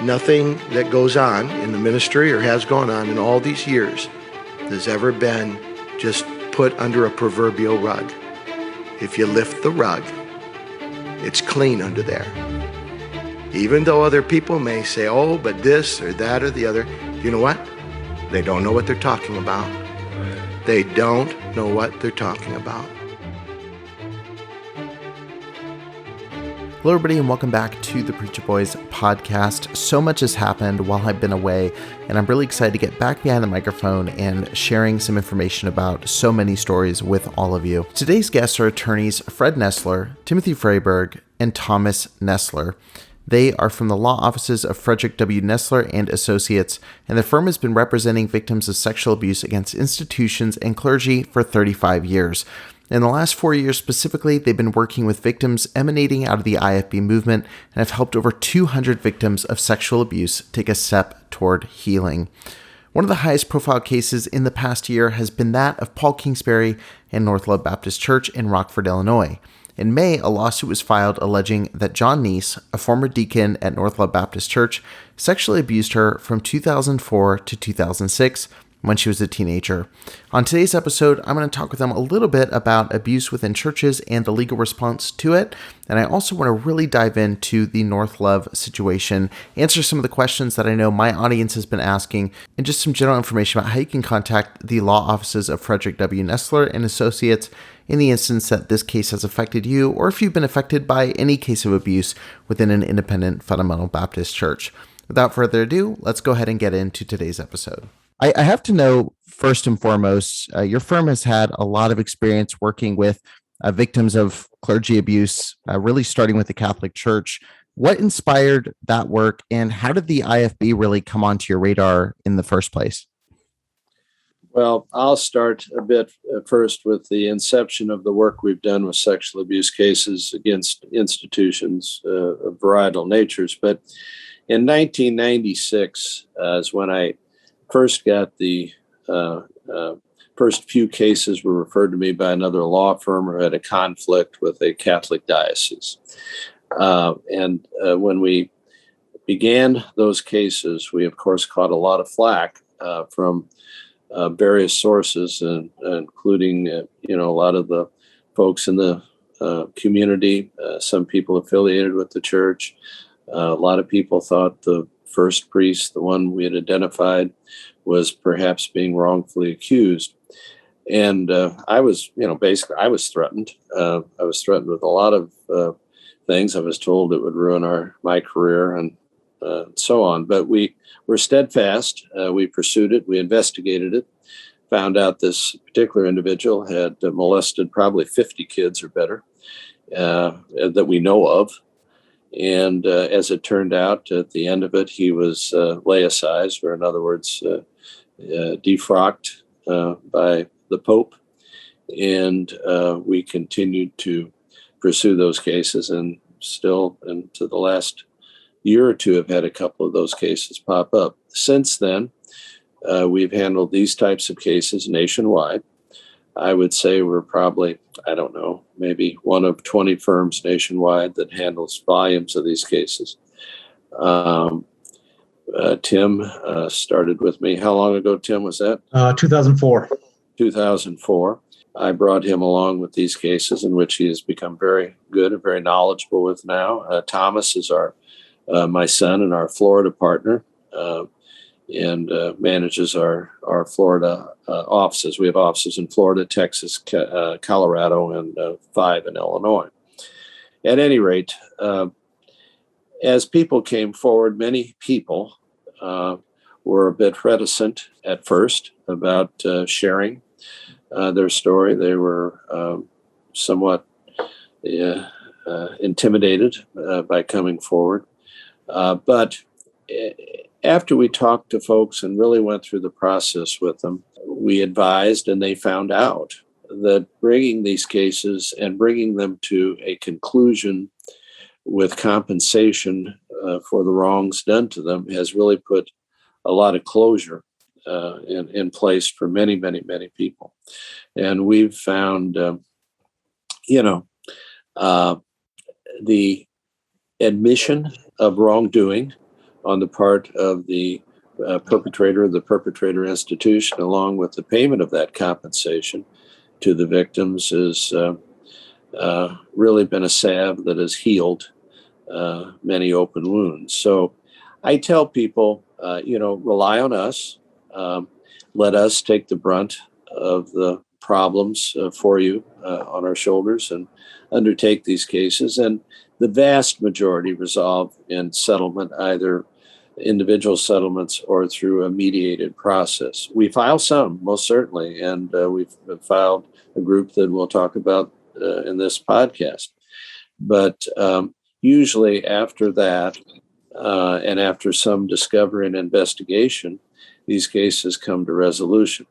Nothing that goes on in the ministry or has gone on in all these years has ever been just put under a proverbial rug. If you lift the rug, it's clean under there. Even though other people may say, oh, but this or that or the other, you know what? They don't know what they're talking about. They don't know what they're talking about. Hello, everybody, and welcome back to the Preacher Boys podcast. So much has happened while I've been away, and I'm really excited to get back behind the microphone and sharing some information about so many stories with all of you. Today's guests are attorneys Fred Nessler, Timothy Freiberg, and Thomas Nessler. They are from the law offices of Frederick W. Nessler and Associates, and the firm has been representing victims of sexual abuse against institutions and clergy for 35 years. In the last 4 years specifically, they've been working with victims emanating out of the IFB movement and have helped over 200 victims of sexual abuse take a step toward healing. One of the highest profile cases in the past year has been that of Paul Kingsbury and North Love Baptist Church in Rockford, Illinois. In May, a lawsuit was filed alleging that John Neese, a former deacon at North Love Baptist Church, sexually abused her from 2004 to 2006 when she was a teenager. On today's episode, I'm going to talk with them a little bit about abuse within churches and the legal response to it. And I also want to really dive into the North Love situation, answer some of the questions that I know my audience has been asking, and just some general information about how you can contact the law offices of Frederick W. Nessler and Associates in the instance that this case has affected you, or if you've been affected by any case of abuse within an independent fundamental Baptist church. Without further ado, let's go ahead and get into today's episode. I have to know, first and foremost, your firm has had a lot of experience working with victims of clergy abuse, really starting with the Catholic Church. What inspired that work, and how did the IFB really come onto your radar in the first place? Well, I'll start a bit first with the inception of the work we've done with sexual abuse cases against institutions of varietal natures. But in 1996 is when I first got the first few cases were referred to me by another law firm who had a conflict with a Catholic diocese. And when we began those cases, we, of course, caught a lot of flack from various sources, including, a lot of the folks in the community, some people affiliated with the church. A lot of people thought the first priest, the one we had identified, was perhaps being wrongfully accused. And I was, basically, I was threatened. I was threatened with a lot of things. I was told it would ruin my career and so on. But we were steadfast. We pursued it. We investigated it. Found out this particular individual had molested probably 50 kids or better that we know of. And as it turned out, at the end of it, he was laicized, or in other words, defrocked by the Pope. And we continued to pursue those cases, and still, into the last year or two, have had a couple of those cases pop up. Since then, we've handled these types of cases nationwide. I would say we're probably, maybe one of 20 firms nationwide that handles volumes of these cases. Tim started with me. How long ago, Tim, was that? 2004. 2004. I brought him along with these cases, in which he has become very good and very knowledgeable with now. Thomas is my son and our Florida partner, and manages our Florida offices. We have offices in Florida, Texas, Colorado, and 5 in Illinois. At any rate, as people came forward, many people were a bit reticent at first about sharing their story. They were somewhat intimidated by coming forward. But after we talked to folks and really went through the process with them, we advised, and they found out that bringing these cases and bringing them to a conclusion with compensation for the wrongs done to them has really put a lot of closure in place for many, many, many people. And we've found, the admission of wrongdoing on the part of the perpetrator or the perpetrator institution, along with the payment of that compensation to the victims, has really been a salve that has healed many open wounds. So I tell people, rely on us. Let us take the brunt of the problems for you on our shoulders and undertake these cases. And the vast majority resolve in settlement, either individual settlements or through a mediated process. We file some, most certainly, and we've filed a group that we'll talk about in this podcast. But usually after that, and after some discovery and investigation, these cases come to resolution.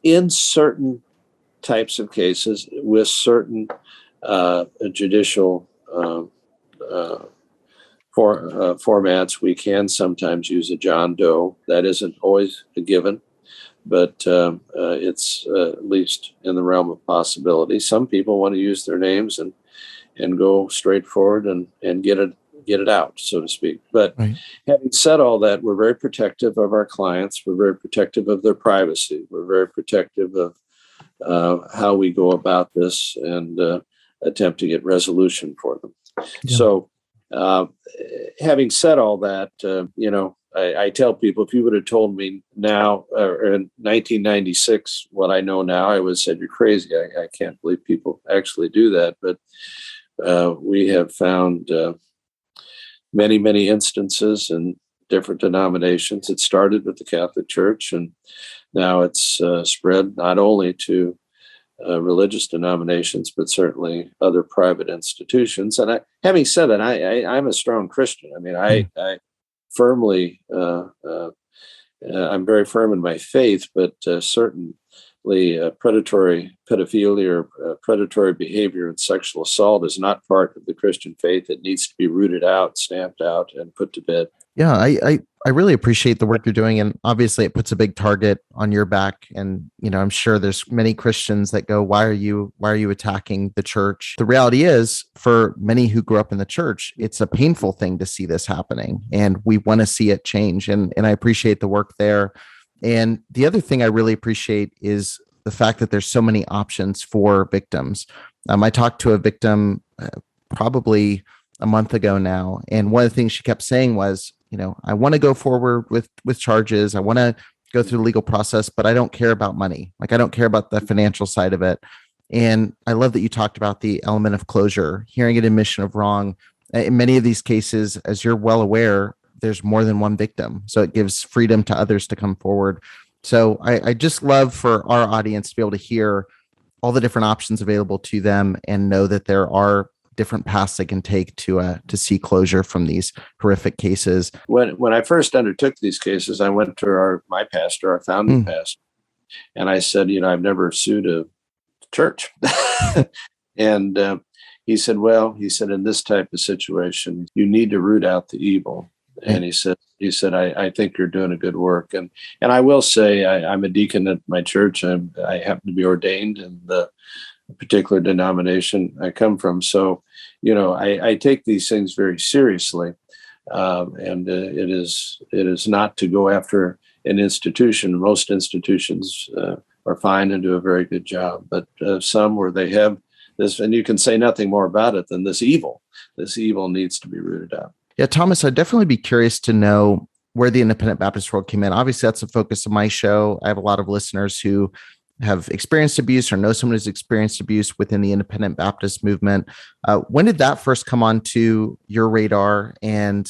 In certain types of cases, with certain judicial formats, we can sometimes use a John Doe. That isn't always a given, but it's at least in the realm of possibility. Some people want to use their names and go straight forward and get it out, so to speak. But right. Having said all that, we're very protective of our clients. We're very protective of their privacy. We're very protective of how we go about this and attempt to get resolution for them. Yeah. So having said all that, I tell people, if you would have told me now or in 1996 what I know now, I would have said, you're crazy. I can't believe people actually do that. But we have found many, many instances in different denominations. It started with the Catholic Church, and now it's spread not only to religious denominations, but certainly other private institutions. And having said that, I'm a strong Christian. I mean, I firmly, I'm very firm in my faith, but certainly predatory pedophilia or predatory behavior and sexual assault is not part of the Christian faith. It needs to be rooted out, stamped out, and put to bed. Yeah, I really appreciate the work you're doing, and obviously it puts a big target on your back. And I'm sure there's many Christians that go, why are you attacking the church? The reality is, for many who grew up in the church, it's a painful thing to see this happening, and we want to see it change. And I appreciate the work there. And the other thing I really appreciate is the fact that there's so many options for victims. I talked to a victim probably a month ago now, and one of the things she kept saying was, I want to go forward with charges. I want to go through the legal process, but I don't care about money. Like, I don't care about the financial side of it. And I love that you talked about the element of closure, hearing an admission of wrong. In many of these cases, as you're well aware, there's more than one victim. So it gives freedom to others to come forward. So I just love for our audience to be able to hear all the different options available to them and know that there are different paths they can take to see closure from these horrific cases. When I first undertook these cases, I went to my pastor, our founding pastor, and I said, I've never sued a church. And he said, in this type of situation, you need to root out the evil. And he said, I think you're doing a good work. And I will say, I'm a deacon at my church. I happen to be ordained in the particular denomination I come from. So, I take these things very seriously. And it is not to go after an institution. Most institutions are fine and do a very good job. But some where they have this, and you can say nothing more about it than this evil needs to be rooted out. Yeah, Thomas, I'd definitely be curious to know where the independent Baptist world came in. Obviously, that's the focus of my show. I have a lot of listeners who have experienced abuse or know someone who's experienced abuse within the independent Baptist movement. When did that first come onto your radar? And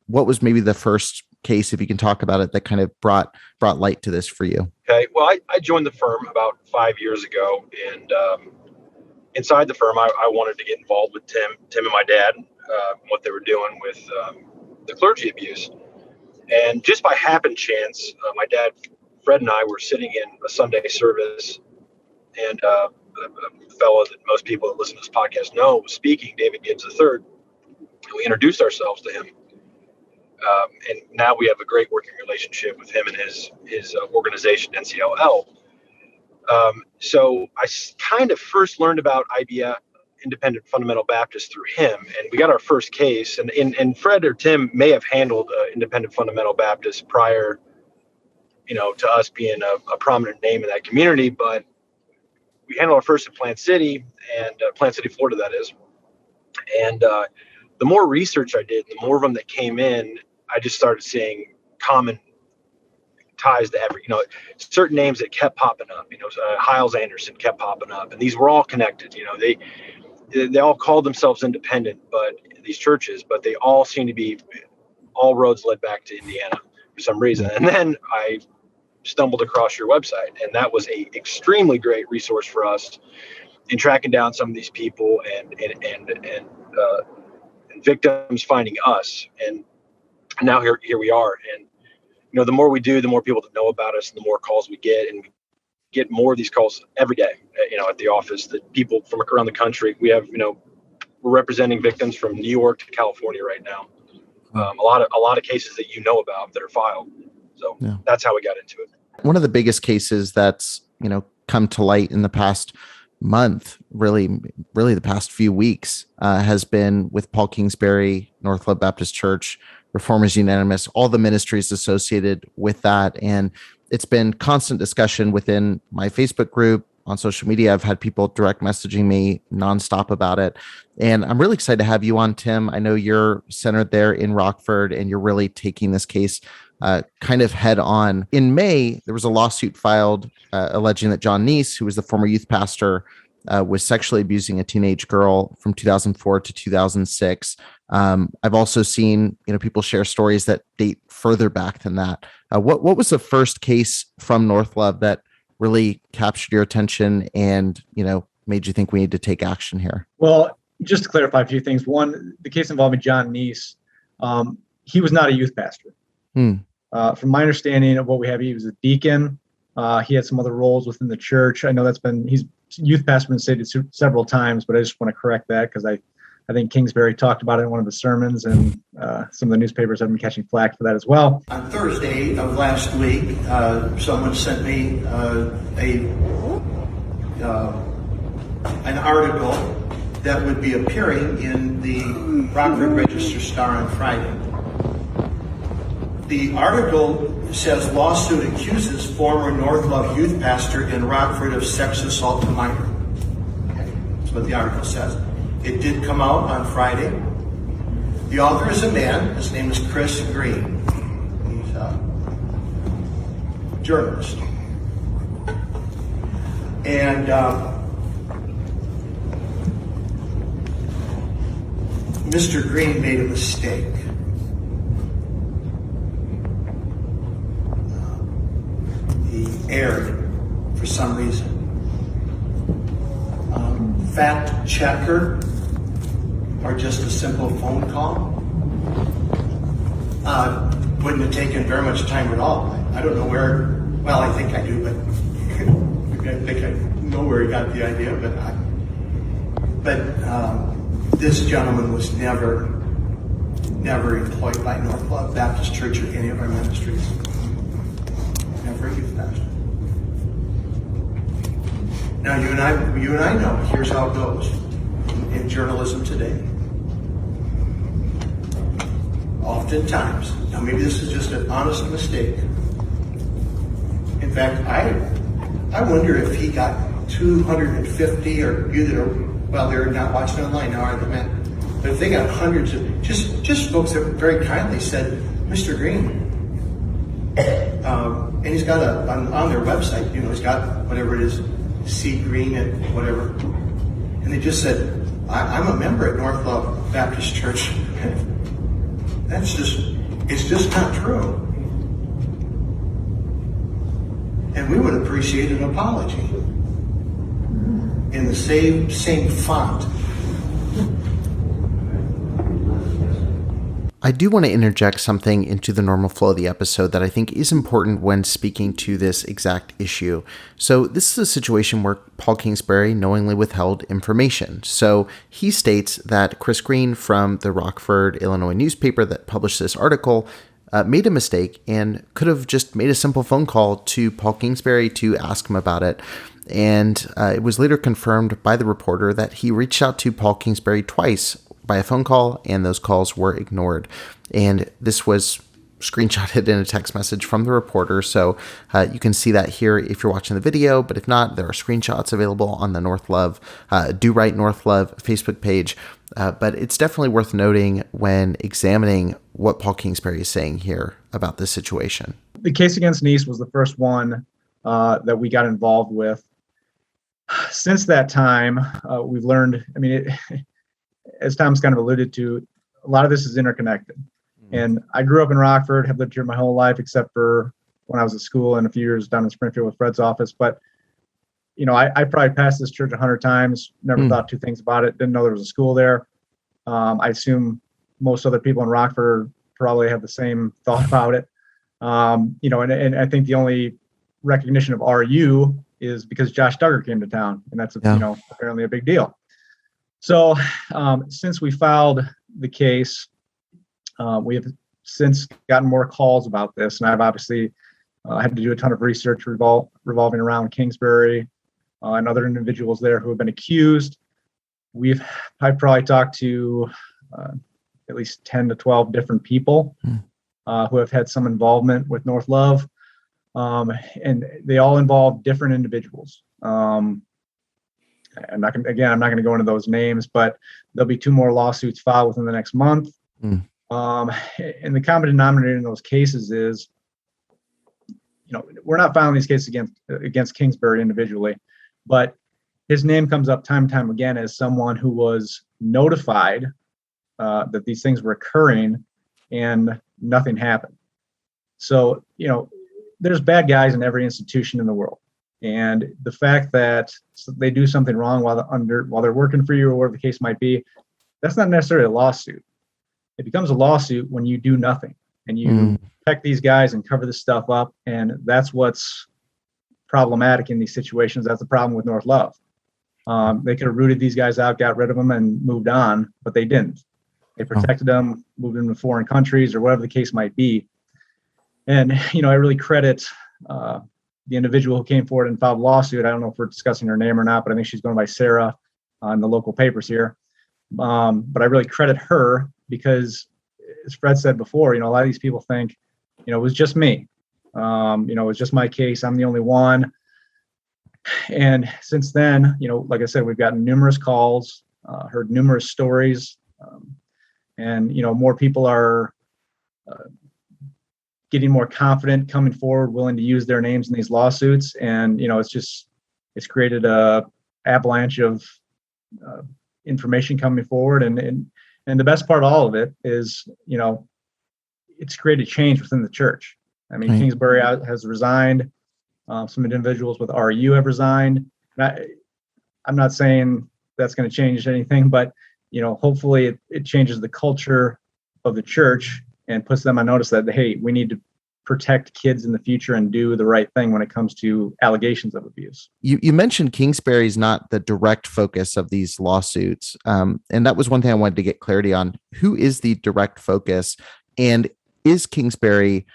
what was maybe the first case, if you can talk about it, that kind of brought light to this for you? Okay. Well, I joined the firm about 5 years ago. And inside the firm, I wanted to get involved with Tim and my dad, what they were doing with the clergy abuse. And just by happen chance, my dad, Fred, and I were sitting in a Sunday service, and a fellow that most people that listen to this podcast know was speaking, David Gibbs III, and we introduced ourselves to him. And now we have a great working relationship with him and his organization, NCLL. So I kind of first learned about IBF Independent Fundamental Baptist through him, and we got our first case. And Fred or Tim may have handled Independent Fundamental Baptist prior, to us being a prominent name in that community. But we handled our first in Plant City, Florida, that is. And the more research I did, the more of them that came in, I just started seeing common ties to certain names that kept popping up. Hiles Anderson kept popping up, and these were all connected. They all called themselves independent, but these churches, but they all seem to be, all roads led back to Indiana for some reason. And then I stumbled across your website, and that was a extremely great resource for us in tracking down some of these people and victims finding us. And now here we are. And the more we do, the more people that know about us, and the more calls we get, and we get more of these calls every day. At the office, that people from around the country. We have, we're representing victims from New York to California right now. A lot of cases that about that are filed. So That's how we got into it. One of the biggest cases that's, come to light in the past month, really the past few weeks, has been with Paul Kingsbury, North Love Baptist Church, Reformers Unanimous, all the ministries associated with that. And it's been constant discussion within my Facebook group, on social media. I've had people direct messaging me nonstop about it. And I'm really excited to have you on, Tim. I know you're centered there in Rockford, and you're really taking this case kind of head on. In May, there was a lawsuit filed alleging that John Neese, who was the former youth pastor, was sexually abusing a teenage girl from 2004 to 2006. I've also seen, people share stories that date further back than that. What was the first case from North Love that really captured your attention and, made you think we need to take action here? Well, just to clarify a few things. One, the case involving John Neese, he was not a youth pastor. From my understanding of what we have, he was a deacon. He had some other roles within the church. I know he's youth pastor been stated several times, but I just want to correct that because I think Kingsbury talked about it in one of the sermons, and some of the newspapers have been catching flack for that as well. On Thursday of last week, someone sent me an article that would be appearing in the Rockford Register-Star on Friday. The article says lawsuit accuses former North Love youth pastor in Rockford of sex assault to minor. Okay. That's what the article says. It did come out on Friday. The author is a man. His name is Chris Green. He's a journalist. And Mr. Green made a mistake. He erred for some reason. Fact checker, or just a simple phone call, wouldn't have taken very much time at all. I don't know where, well, I think I do, but I think I know where he got the idea, but this gentleman was never employed by North Love Baptist Church or any of our ministries. Never a youth pastor. Now, you and I know, here's how it goes in journalism today. Oftentimes, now maybe this is just an honest mistake. In fact, I wonder if he got 250 or you that are, well, they're not watching online now, are they, man? But if they got hundreds of, just folks that very kindly said, Mr. Green, and he's got on their website, he's got whatever it is, C Green and whatever. And they just said, I'm a member at North Love Baptist Church. It's just not true. And we would appreciate an apology in the same font. I do want to interject something into the normal flow of the episode that I think is important when speaking to this exact issue. So this is a situation where Paul Kingsbury knowingly withheld information. So he states that Chris Green from the Rockford, Illinois newspaper that published this article made a mistake and could have just made a simple phone call to Paul Kingsbury to ask him about it. And it was later confirmed by the reporter that he reached out to Paul Kingsbury twice by a phone call, and those calls were ignored. And this was screenshotted in a text message from the reporter. So you can see that here if you're watching the video, but if not, there are screenshots available on the North Love, Do Right North Love Facebook page. But it's definitely worth noting when examining what Paul Kingsbury is saying here about this situation. The case against Nice was the first one that we got involved with. Since that time, we've learned, as Tom's kind of alluded to, a lot of this is interconnected. And I grew up in Rockford, have lived here my whole life, except for when I was at school and a few years down in Springfield with Fred's office. But, I probably passed this church 100 times, never thought two things about it, didn't know there was a school there. I assume most other people in Rockford probably have the same thought about it. And I think the only recognition of RU is because Josh Duggar came to town, and that's apparently a big deal. So since we filed the case, we have since gotten more calls about this, and I've obviously had to do a ton of research revolving around Kingsbury and other individuals there who have been accused. I've probably talked to at least 10 to 12 different people who have had some involvement with North Love, and they all involve different individuals. I'm not going to go into those names, but there'll be 2 more lawsuits filed within the next month. And the common denominator in those cases is, we're not filing these cases against Kingsbury individually, but his name comes up time and time again as someone who was notified that these things were occurring and nothing happened. So, there's bad guys in every institution in the world. And the fact that they do something wrong while they're working for you or whatever the case might be, that's not necessarily a lawsuit. It becomes a lawsuit when you do nothing and you protect these guys and cover this stuff up. And that's what's problematic in these situations. That's the problem with North Love. They could have rooted these guys out, got rid of them, and moved on, but they didn't. They protected them, moved them to foreign countries or whatever the case might be. And, I really credit the individual who came forward and filed a lawsuit. I don't know if we're discussing her name or not, but I think she's going by Sarah in the local papers here. But I really credit her because, as Fred said before, a lot of these people think, it was just me. It was just my case. I'm the only one. And since then, like I said, we've gotten numerous calls, heard numerous stories, and more people are getting more confident, coming forward, willing to use their names in these lawsuits. And, it's created a avalanche of information coming forward. And the best part of all of it is, it's created change within the church. Kingsbury has resigned. Some individuals with RU have resigned. And I'm not saying that's going to change anything, but, hopefully it changes the culture of the church and puts them on notice that, hey, we need to protect kids in the future and do the right thing when it comes to allegations of abuse. You mentioned Kingsbury is not the direct focus of these lawsuits. And that was one thing I wanted to get clarity on. Who is the direct focus? And is Kingsbury,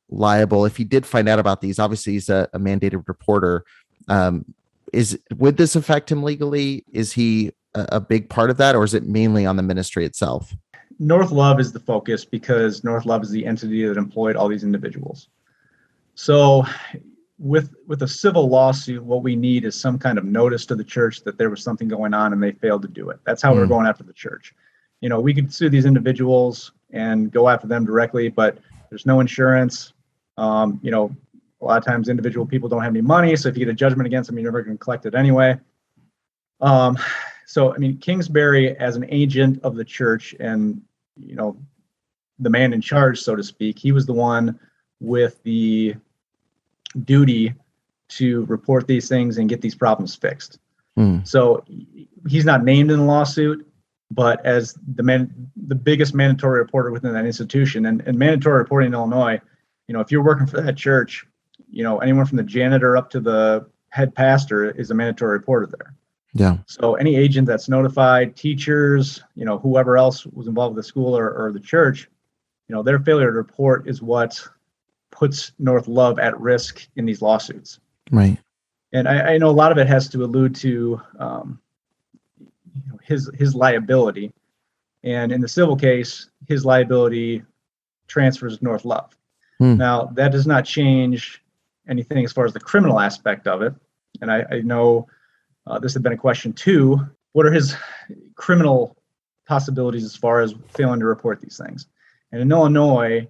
liable if he did find out about these? Obviously, he's a mandated reporter. Would this affect him legally? Is he a big part of that, or is it mainly on the ministry itself? North Love is the focus because North Love is the entity that employed all these individuals. So with a civil lawsuit, what we need is some kind of notice to the church that there was something going on and they failed to do it. That's how we're going after the church. We could sue these individuals and go after them directly, but there's no insurance. A lot of times individual people don't have any money. So if you get a judgment against them, you're never going to collect it anyway. So, Kingsbury as an agent of the church and, the man in charge, so to speak, he was the one with the duty to report these things and get these problems fixed. So he's not named in the lawsuit, but as the biggest mandatory reporter within that institution and mandatory reporting in Illinois, if you're working for that church, anyone from the janitor up to the head pastor is a mandatory reporter there. Yeah. So any agent that's notified, teachers, whoever else was involved with the school or the church, their failure to report is what puts North Love at risk in these lawsuits. Right. And I know a lot of it has to allude to his liability. And in the civil case, his liability transfers to North Love. Now, that does not change anything as far as the criminal aspect of it. And I know this had been a question too. What are his criminal possibilities as far as failing to report these things? And in Illinois,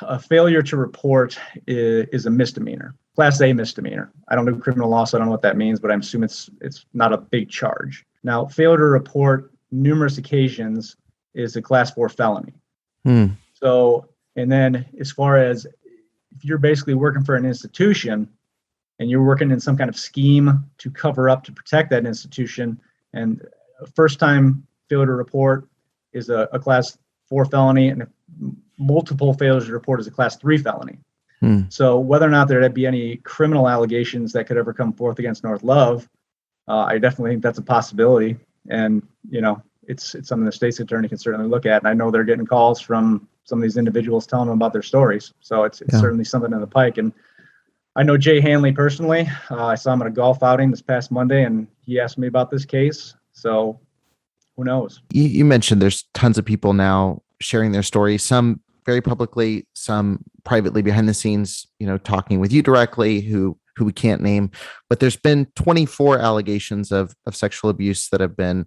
a failure to report is a misdemeanor, Class A misdemeanor. I don't do criminal law, so I don't know what that means, but I'm assuming it's not a big charge. Now, failure to report numerous occasions is a Class 4 felony. So, and then as far as if you're basically working for an institution and you're working in some kind of scheme to cover up to protect that institution, and a first time failure to report is a Class 4 felony, and multiple failures to report is a Class 3 felony. So whether or not there'd be any criminal allegations that could ever come forth against North Love, I definitely think that's a possibility. And, it's something the state's attorney can certainly look at. And I know they're getting calls from some of these individuals telling them about their stories. So it's certainly something in the pike. And I know Jay Hanley personally. I saw him at a golf outing this past Monday, and he asked me about this case. So who knows? You mentioned there's tons of people now sharing their stories, some very publicly, some privately behind the scenes, talking with you directly, who we can't name. But there's been 24 allegations of sexual abuse that have been,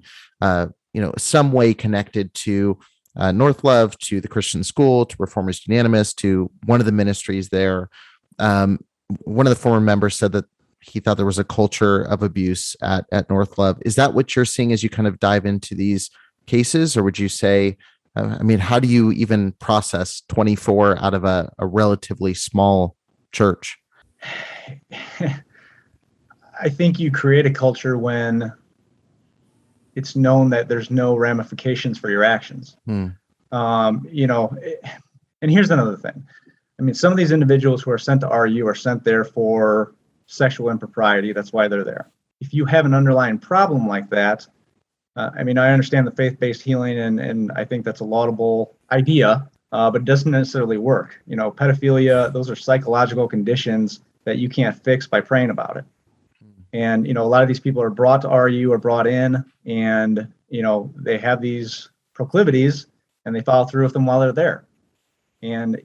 some way connected to North Love, to the Christian school, to Reformers Unanimous, to one of the ministries there. One of the former members said that he thought there was a culture of abuse at North Love. Is that what you're seeing as you kind of dive into these cases? Or would you say, how do you even process 24 out of a relatively small church? I think you create a culture when it's known that there's no ramifications for your actions. And here's another thing. Some of these individuals who are sent to RU are sent there for sexual impropriety. That's why they're there. If you have an underlying problem like that, I understand the faith-based healing, and I think that's a laudable idea, but it doesn't necessarily work. Pedophilia, those are psychological conditions that you can't fix by praying about it. And, a lot of these people are brought to RU or brought in, and, they have these proclivities and they follow through with them while they're there. And,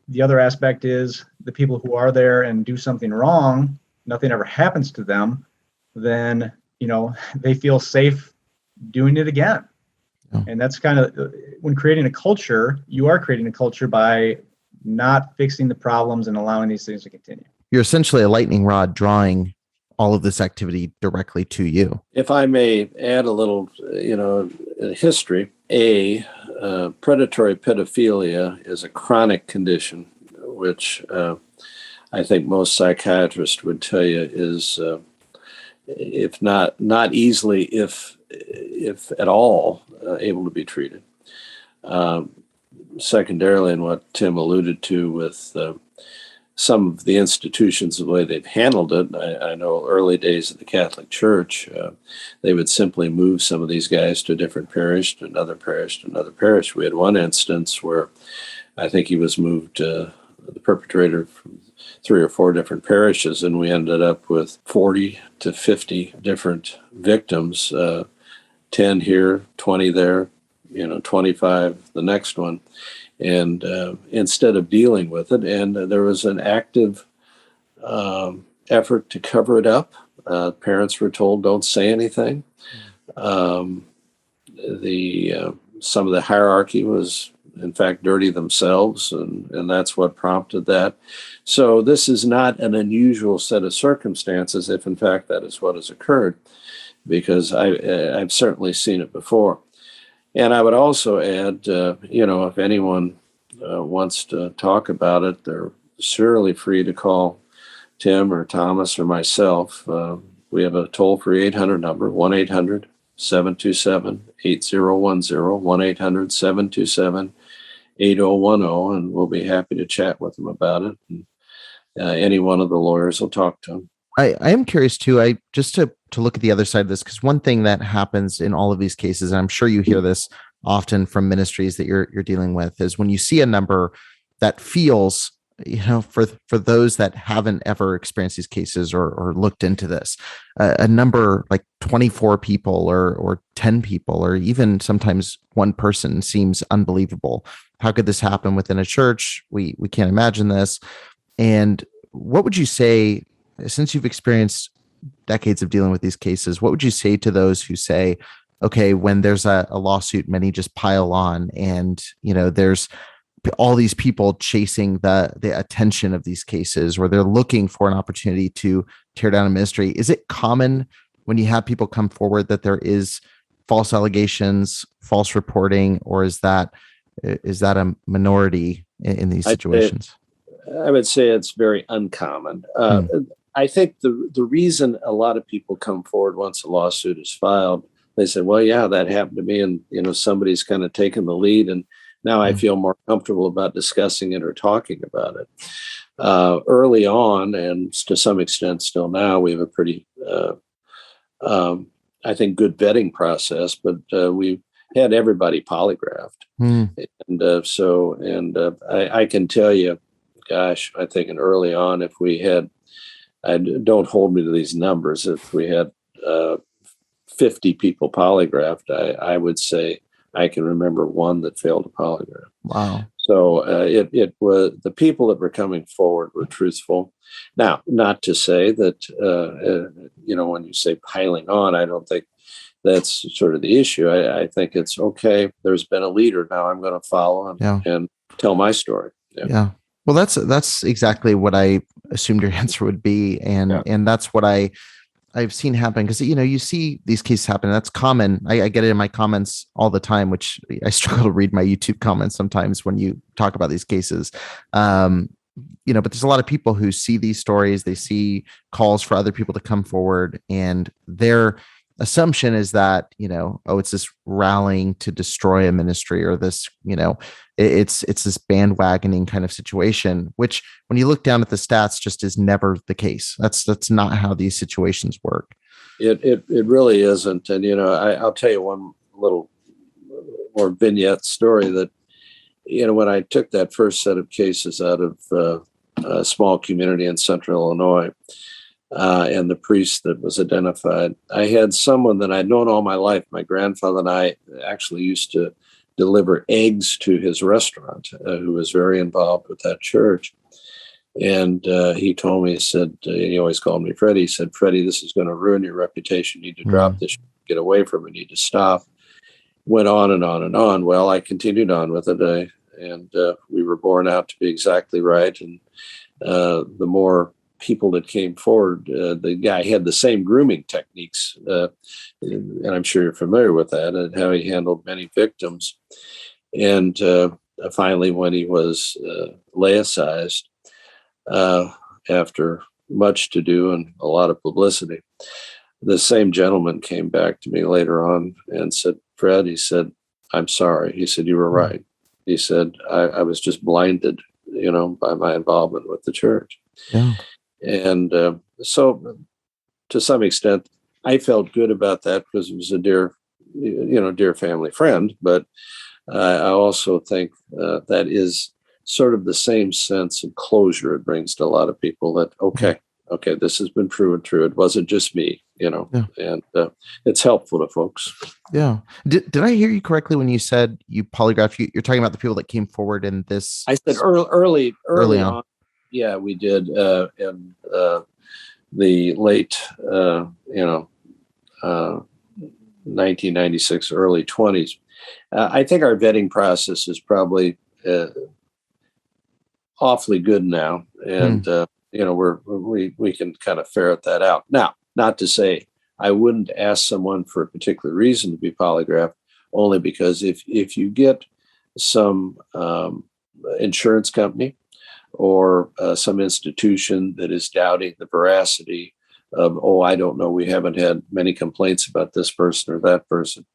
the other aspect is the people who are there and do something wrong, nothing ever happens to them, then, they feel safe doing it again. And that's kind of, when creating a culture, you are creating a culture by not fixing the problems and allowing these things to continue. You're essentially a lightning rod drawing all of this activity directly to you. If I may add a little, history, predatory pedophilia is a chronic condition, which I think most psychiatrists would tell you is, if not easily, if at all, able to be treated. Secondarily, in what Tim alluded to with some of the institutions, the way they've handled it, I know early days of the Catholic Church, they would simply move some of these guys to a different parish, to another parish, to another parish. We had one instance where I think he was moved, the perpetrator, from 3 or 4 different parishes, and we ended up with 40 to 50 different victims, 10 here, 20 there, 25 the next one. And instead of dealing with it, and there was an active effort to cover it up. Parents were told, don't say anything. Some of the hierarchy was, in fact, dirty themselves, and that's what prompted that. So this is not an unusual set of circumstances, if in fact that is what has occurred, because I've certainly seen it before. And I would also add, if anyone wants to talk about it, they're surely free to call Tim or Thomas or myself. We have a toll-free 800 number, 1-800-727-8010, 1-800-727-8010, and we'll be happy to chat with them about it. And, any one of the lawyers will talk to them. I am curious too, just to look at the other side of this, because one thing that happens in all of these cases, and I'm sure you hear this often from ministries that you're dealing with, is when you see a number that feels for those that haven't ever experienced these cases or looked into this, a number like 24 people or 10 people or even sometimes one person seems unbelievable. How could this happen within a church? We can't imagine this. And what would you say, since you've experienced decades of dealing with these cases, what would you say to those who say, okay, when there's a lawsuit, many just pile on, and there's all these people chasing the attention of these cases, or they're looking for an opportunity to tear down a ministry? Is it common when you have people come forward that there is false allegations, false reporting, or is that a minority in these situations? I would say it's very uncommon. I think the reason a lot of people come forward once a lawsuit is filed, they say, well, yeah, that happened to me. And, somebody's kind of taken the lead. And now I feel more comfortable about discussing it or talking about it. Early on, and to some extent still now, we have a pretty, I think, good vetting process, but we had everybody polygraphed. And I can tell you, gosh, I think early on, if we had, don't hold me to these numbers, if we had 50 people polygraphed, I would say I can remember one that failed a polygraph. Wow. So it was, the people that were coming forward were truthful. Now, not to say that, when you say piling on, I don't think that's sort of the issue. I think it's okay. There's been a leader. Now I'm going to follow and tell my story. Yeah. Well, that's exactly what I assumed your answer would be. And that's what I've seen happen, because, you see these cases happen. That's common. I get it in my comments all the time, which I struggle to read my YouTube comments sometimes when you talk about these cases. But there's a lot of people who see these stories, they see calls for other people to come forward, and their assumption is that, it's this rallying to destroy a ministry, or this, it's this bandwagoning kind of situation, which when you look down at the stats just is never the case. That's not how these situations work. It really isn't. And, I'll tell you one little more vignette story that, when I took that first set of cases out of a small community in central Illinois, and the priest that was identified, I had someone that I'd known all my life. My grandfather and I actually used to deliver eggs to his restaurant, who was very involved with that church. And he told me, he said, he always called me Freddie. He said, Freddie, this is going to ruin your reputation. You need to drop this, get away from it, you need to stop. Went on and on and on. Well, I continued on with it. And we were borne out to be exactly right. And the more people that came forward, the guy had the same grooming techniques, and I'm sure you're familiar with that, and how he handled many victims. And finally, when he was laicized, after much to do and a lot of publicity, the same gentleman came back to me later on and said, Fred, he said, I'm sorry. He said, you were right. He said, I was just blinded, by my involvement with the church. Yeah. And so to some extent, I felt good about that because it was a dear family friend. But I also think that is sort of the same sense of closure it brings to a lot of people, that, okay, this has been proven true. It wasn't just me, and it's helpful to folks. Yeah. Did I hear you correctly when you said you polygraphed? You're talking about the people that came forward in this? I said early on. Yeah, we did in the late, 1996, early 20s. I think our vetting process is probably awfully good now, and we can kind of ferret that out. Now, not to say I wouldn't ask someone for a particular reason to be polygraphed, only because if you get some insurance company or some institution that is doubting the veracity of, I don't know, we haven't had many complaints about this person or that person,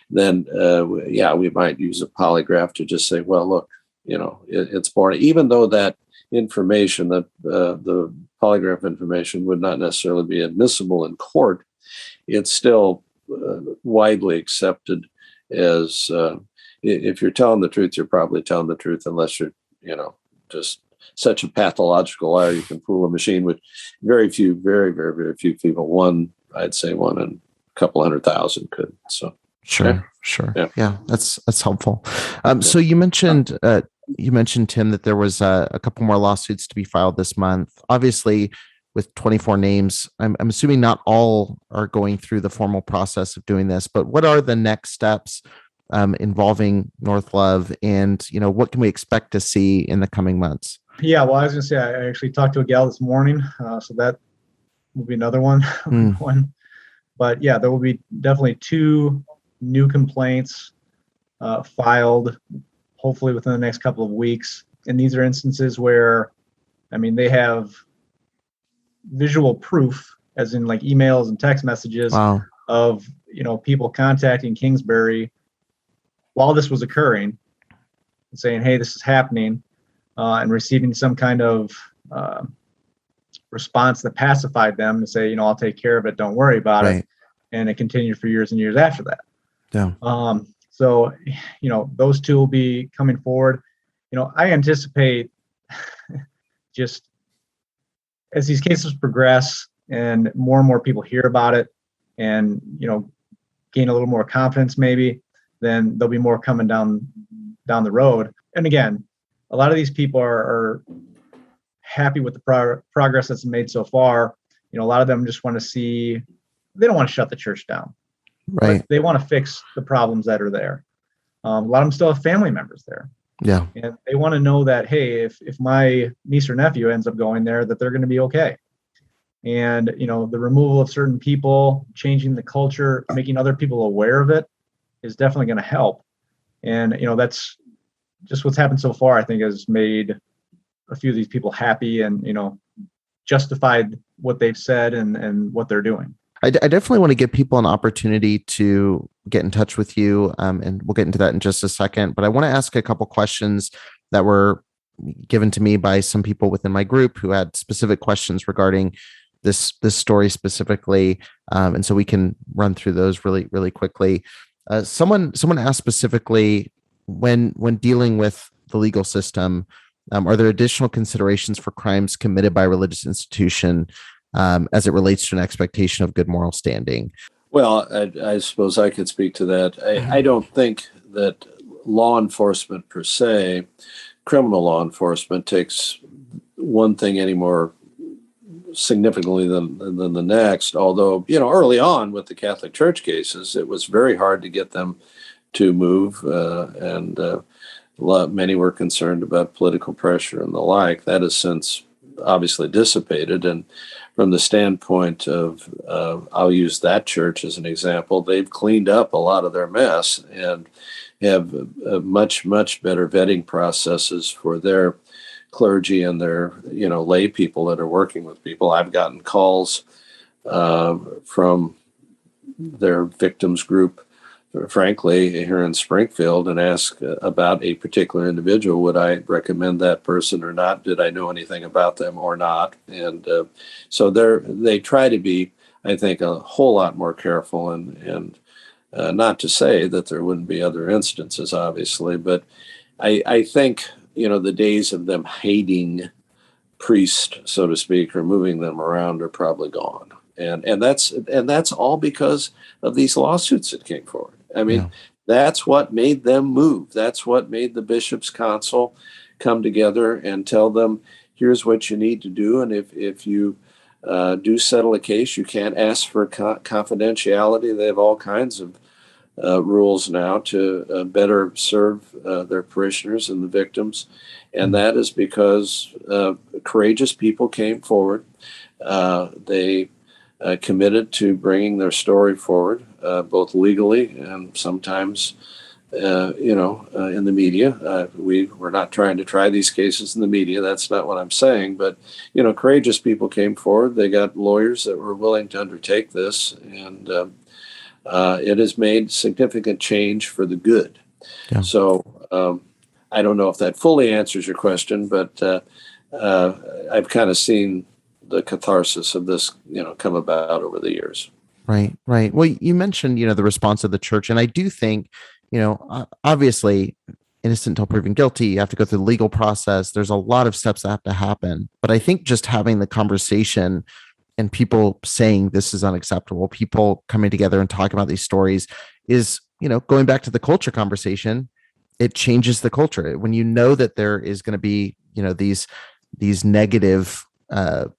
then we might use a polygraph to just say, well, look, it's born, even though that information, that the polygraph information would not necessarily be admissible in court, it's still widely accepted as, if you're telling the truth, you're probably telling the truth, unless you're, just such a pathological liar. You can fool a machine with very few, very, very, very few people. I'd say one in a couple 100,000 could. So sure. Yeah, that's helpful. So you mentioned Tim that there was a couple more lawsuits to be filed this month. Obviously, with 24 names, I'm assuming not all are going through the formal process of doing this. But what are the next steps involving North Love, and what can we expect to see in the coming months? Yeah, well, I was going to say I actually talked to a gal this morning, so that will be another one. But yeah, there will be definitely 2 new complaints filed, hopefully within the next couple of weeks. And these are instances where, they have visual proof, as in like emails and text messages of people contacting Kingsbury while this was occurring and saying, hey, this is happening, and receiving some kind of response that pacified them to say, I'll take care of it, don't worry about it. And it continued for years and years after that. Yeah. So, those 2 will be coming forward. I anticipate just as these cases progress and more people hear about it and, gain a little more confidence maybe, then there'll be more coming down the road. And again, a lot of these people are happy with the progress that's made so far. A lot of them just want to see, they don't want to shut the church down. Right. They want to fix the problems that are there. A lot of them still have family members there. Yeah. And they want to know that, hey, if my niece or nephew ends up going there, that they're going to be okay. And, the removal of certain people, changing the culture, making other people aware of it is definitely going to help. And, that's just what's happened so far, I think, has made a few of these people happy and, justified what they've said and what they're doing. I definitely want to give people an opportunity to get in touch with you, and we'll get into that in just a second. But I want to ask a couple questions that were given to me by some people within my group who had specific questions regarding this story specifically, and so we can run through those really, really quickly. Someone asked specifically, when dealing with the legal system, are there additional considerations for crimes committed by a religious institution as it relates to an expectation of good moral standing? Well, I suppose I could speak to that. I don't think that law enforcement per se, criminal law enforcement, takes one thing any more significantly than the next. Although, early on with the Catholic Church cases, it was very hard to get them to move, and many were concerned about political pressure and the like. That has since obviously dissipated, and from the standpoint of, I'll use that church as an example, they've cleaned up a lot of their mess and have much, much better vetting processes for their clergy and their, lay people that are working with people. I've gotten calls from their victims group, frankly, here in Springfield, and ask about a particular individual. Would I recommend that person or not? Did I know anything about them or not? And so they try to be, I think, a whole lot more careful, and not to say that there wouldn't be other instances, obviously, but I think, the days of them hating priests, so to speak, or moving them around are probably gone. And that's all because of these lawsuits that came forward. That's what made them move. That's what made the Bishops' Council come together and tell them, here's what you need to do. And if you do settle a case, you can't ask for confidentiality. They have all kinds of rules now to better serve their parishioners and the victims. And that is because courageous people came forward. They committed to bringing their story forward, both legally and sometimes, in the media. We're not trying to try these cases in the media. That's not what I'm saying. But, courageous people came forward. They got lawyers that were willing to undertake this. And it has made significant change for the good. Yeah. So I don't know if that fully answers your question, but I've kind of seen the catharsis of this, come about over the years. Right. Well, you mentioned, the response of the church, and I do think, obviously innocent until proven guilty. You have to go through the legal process. There's a lot of steps that have to happen. But I think just having the conversation and people saying this is unacceptable, people coming together and talking about these stories is, going back to the culture conversation, it changes the culture. When you know that there is going to be, these negative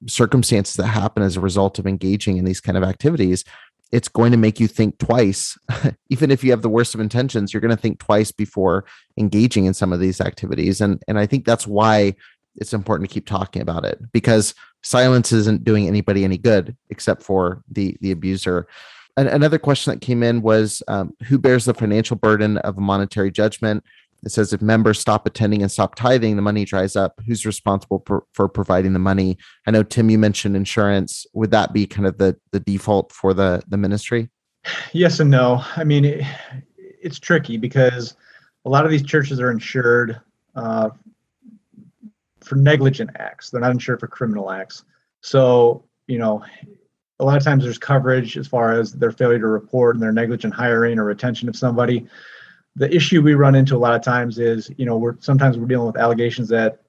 circumstances that happen as a result of engaging in these kind of activities, it's going to make you think twice. Even if you have the worst of intentions, you're going to think twice before engaging in some of these activities. And I think that's why it's important to keep talking about it, because silence isn't doing anybody any good except for the abuser. Another question that came in was, who bears the financial burden of a monetary judgment? It says if members stop attending and stop tithing, the money dries up. Who's responsible for providing the money? I know, Tim, you mentioned insurance. Would that be kind of the default for the ministry? Yes and no. I mean, it's tricky because a lot of these churches are insured for negligent acts. They're not insured for criminal acts. So, a lot of times there's coverage as far as their failure to report and their negligent hiring or retention of somebody. The issue we run into a lot of times is, sometimes we're dealing with allegations that,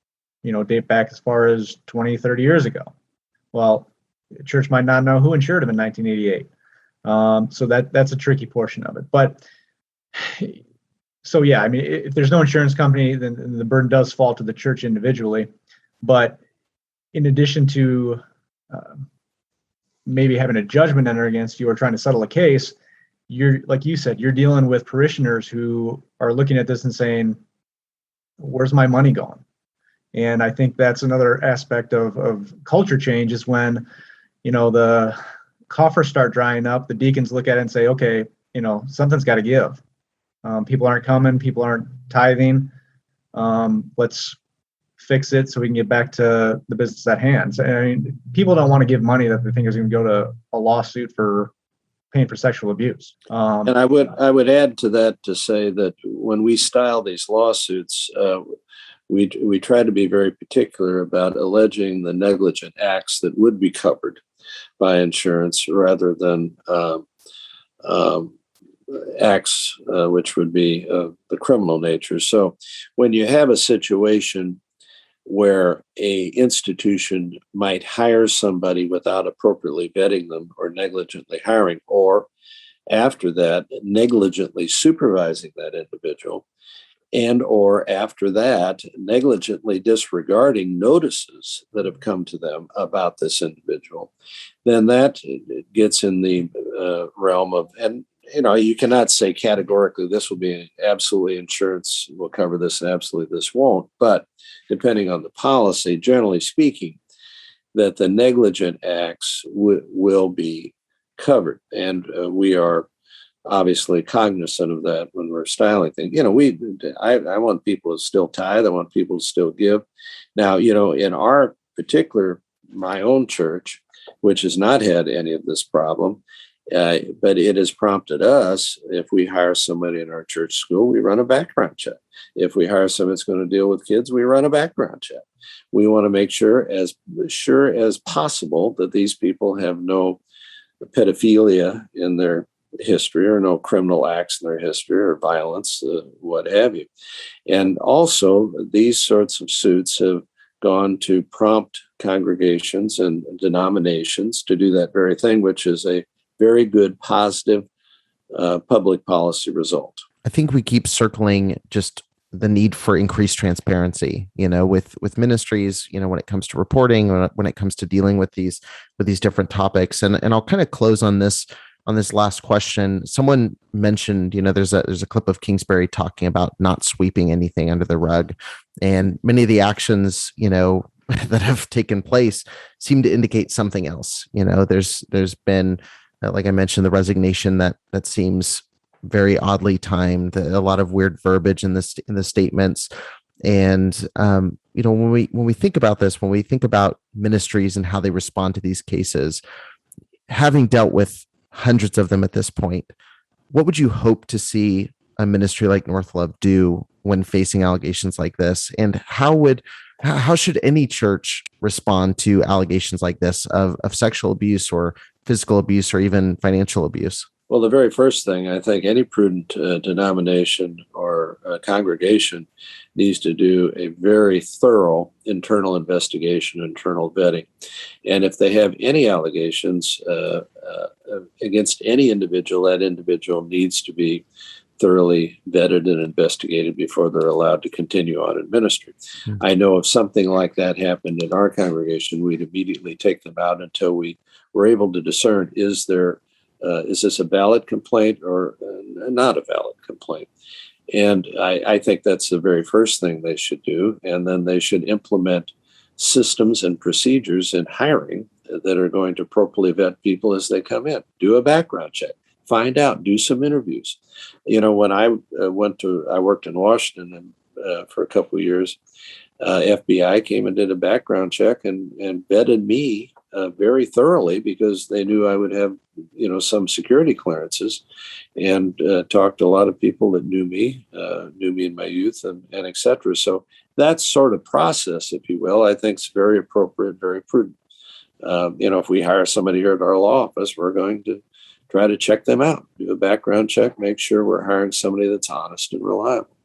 date back as far as 20, 30 years ago. Well, the church might not know who insured them in 1988. So that's a tricky portion of it. But so, yeah, I mean, if there's no insurance company, then the burden does fall to the church individually. But in addition to maybe having a judgment entered against you or trying to settle a case, you're, like you said, you're dealing with parishioners who are looking at this and saying, where's my money going? And I think that's another aspect of culture change is when, the coffers start drying up, the deacons look at it and say, okay, something's got to give. People aren't coming, people aren't tithing. Let's fix it so we can get back to the business at hand. So, I mean, people don't want to give money that they think is going to go to a lawsuit for paying for sexual abuse. And I would add to that to say that when we style these lawsuits, we try to be very particular about alleging the negligent acts that would be covered by insurance rather than acts which would be the criminal nature. So when you have a situation where a institution might hire somebody without appropriately vetting them or negligently hiring, or after that, negligently supervising that individual, and or after that, negligently disregarding notices that have come to them about this individual, then that gets in the realm of, and you cannot say categorically this will be absolutely insurance will cover this and absolutely this won't. But depending on the policy, generally speaking, that the negligent acts will be covered. And we are obviously cognizant of that when we're styling things. I want people to still tithe. I want people to still give. Now, in our particular, my own church, which has not had any of this problem, but it has prompted us, if we hire somebody in our church school, we run a background check. If we hire somebody that's going to deal with kids, we run a background check. We want to make sure as possible that these people have no pedophilia in their history or no criminal acts in their history or violence, what have you. And also, these sorts of suits have gone to prompt congregations and denominations to do that very thing, which is a very good, positive public policy result. I think we keep circling just the need for increased transparency, with ministries, when it comes to reporting, when it comes to dealing with these different topics. And I'll kind of close on this last question. Someone mentioned, there's a clip of Kingsbury talking about not sweeping anything under the rug, and many of the actions, that have taken place seem to indicate something else. There's been, like I mentioned, the resignation that seems very oddly timed, a lot of weird verbiage in the statements. And, when we think about this, when we think about ministries and how they respond to these cases, having dealt with hundreds of them at this point, what would you hope to see a ministry like North Love do when facing allegations like this? And how should any church respond to allegations like this of sexual abuse or physical abuse or even financial abuse? Well, the very first thing, I think any prudent denomination or congregation needs to do a very thorough internal investigation, internal vetting. And if they have any allegations against any individual, that individual needs to be thoroughly vetted and investigated before they're allowed to continue on in ministry. Mm-hmm. I know if something like that happened in our congregation, we'd immediately take them out until we were able to discern, is this a valid complaint or not a valid complaint? And I think that's the very first thing they should do. And then they should implement systems and procedures in hiring that are going to properly vet people as they come in. Do a background check. Find out. Do some interviews. When I worked in Washington for a couple of years. FBI came and did a background check and vetted me very thoroughly because they knew I would have, some security clearances, and talked to a lot of people that knew me in my youth and et cetera. So that sort of process, if you will, I think is very appropriate, very prudent. If we hire somebody here at our law office, we're going to try to check them out, do a background check, make sure we're hiring somebody that's honest and reliable.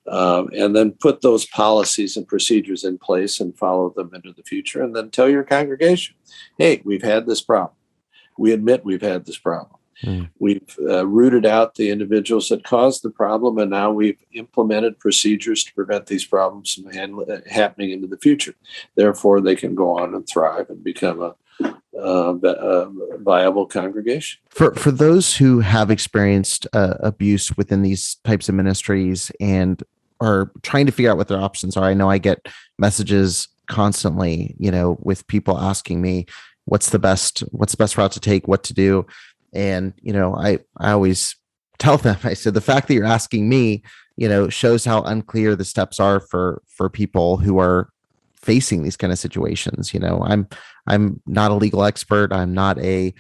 And then put those policies and procedures in place and follow them into the future. And then tell your congregation, hey, we've had this problem. We admit we've had this problem. We've rooted out the individuals that caused the problem, and now we've implemented procedures to prevent these problems from happening into the future. Therefore, they can go on and thrive and become a viable congregation. For those who have experienced abuse within these types of ministries and are trying to figure out what their options are, I know I get messages constantly, with people asking me what's the best route to take, what to do. And, I always tell them, I said, the fact that you're asking me, shows how unclear the steps are for people who are facing these kind of situations. I'm not a legal expert. I'm not a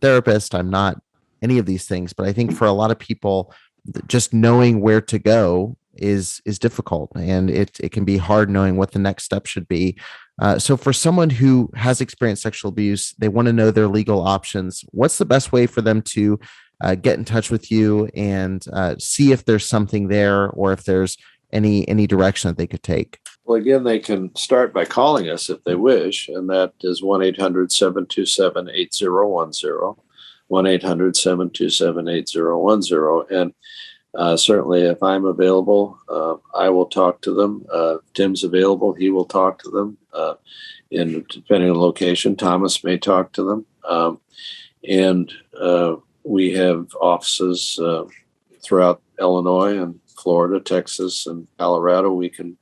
therapist. I'm not any of these things. But I think for a lot of people, just knowing where to go is difficult, and it can be hard knowing what the next step should be. So for someone who has experienced sexual abuse, they want to know their legal options. What's the best way for them to get in touch with you and see if there's something there, or if there's any direction that they could take? Well, again, they can start by calling us if they wish, and that is 1-800-727-8010, 1-800-727-8010. And certainly, if I'm available, I will talk to them. If Tim's available, he will talk to them. And depending on the location, Thomas may talk to them. And we have offices throughout Illinois and Florida, Texas, and Colorado. We can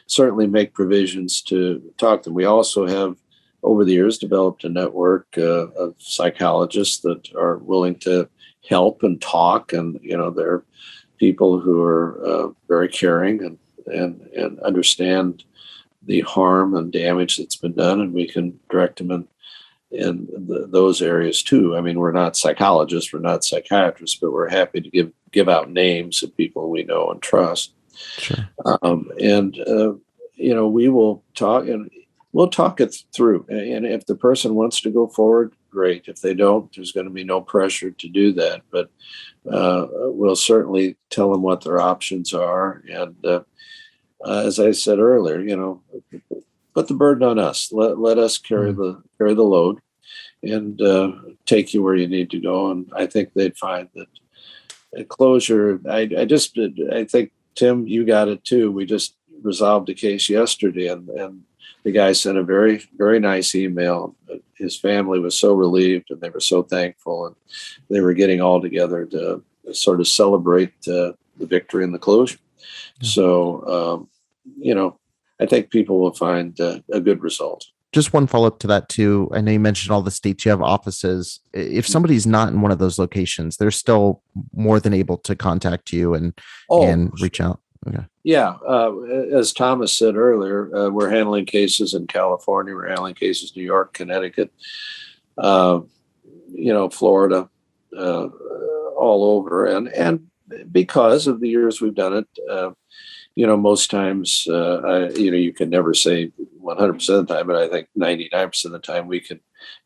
certainly make provisions to talk to them. We also have, over the years, developed a network of psychologists that are willing to help and talk, and they're people who are very caring and understand the harm and damage that's been done, and we can direct them in those areas too. I mean, we're not psychologists, we're not psychiatrists, but we're happy to give out names of people we know and trust. Sure. We will talk, and we'll talk it through. And if the person wants to go forward, great. If they don't, there's going to be no pressure to do that. But we'll certainly tell them what their options are. And as I said earlier, put the burden on us. Let us carry the load and take you where you need to go. And I think they'd find that closure. I think, Tim, you got it too. We just resolved a case yesterday, and the guy sent a very, very nice email. His family was so relieved, and they were so thankful, and they were getting all together to sort of celebrate the victory and the closure. Yeah. So, I think people will find a good result. Just one follow-up to that too. I know you mentioned all the states you have offices. If somebody's not in one of those locations, they're still more than able to contact you and reach out. Okay. Yeah. As Thomas said earlier, we're handling cases in California. We're handling cases in New York, Connecticut, Florida, all over. And because of the years we've done it, most times, you can never say 100% of the time, but I think 99% of the time we can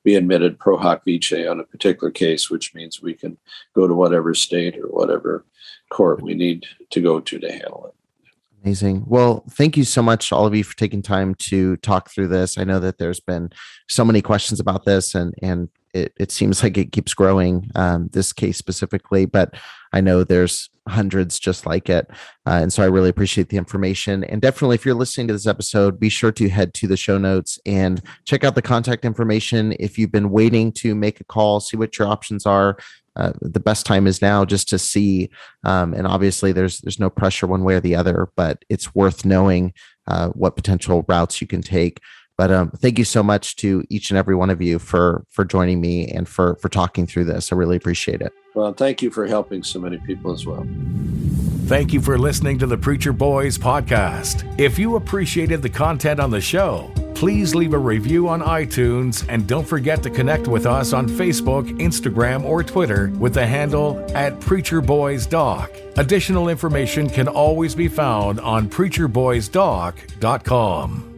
be admitted pro hoc vice on a particular case, which means we can go to whatever state or whatever court we need to go to handle it. Amazing. Well, thank you so much, all of you, for taking time to talk through this. I know that there's been so many questions about this, and it seems like it keeps growing, this case specifically, but I know there's hundreds just like it. And so I really appreciate the information. And definitely, if you're listening to this episode, be sure to head to the show notes and check out the contact information. If you've been waiting to make a call, see what your options are, the best time is now, just to see. And obviously there's no pressure one way or the other, but it's worth knowing what potential routes you can take. But thank you so much to each and every one of you for joining me and for talking through this. I really appreciate it. Well, thank you for helping so many people as well. Thank you for listening to the Preacher Boys podcast. If you appreciated the content on the show, please leave a review on iTunes, and don't forget to connect with us on Facebook, Instagram, or Twitter with the handle @PreacherBoysDoc. Additional information can always be found on PreacherBoysDoc.com.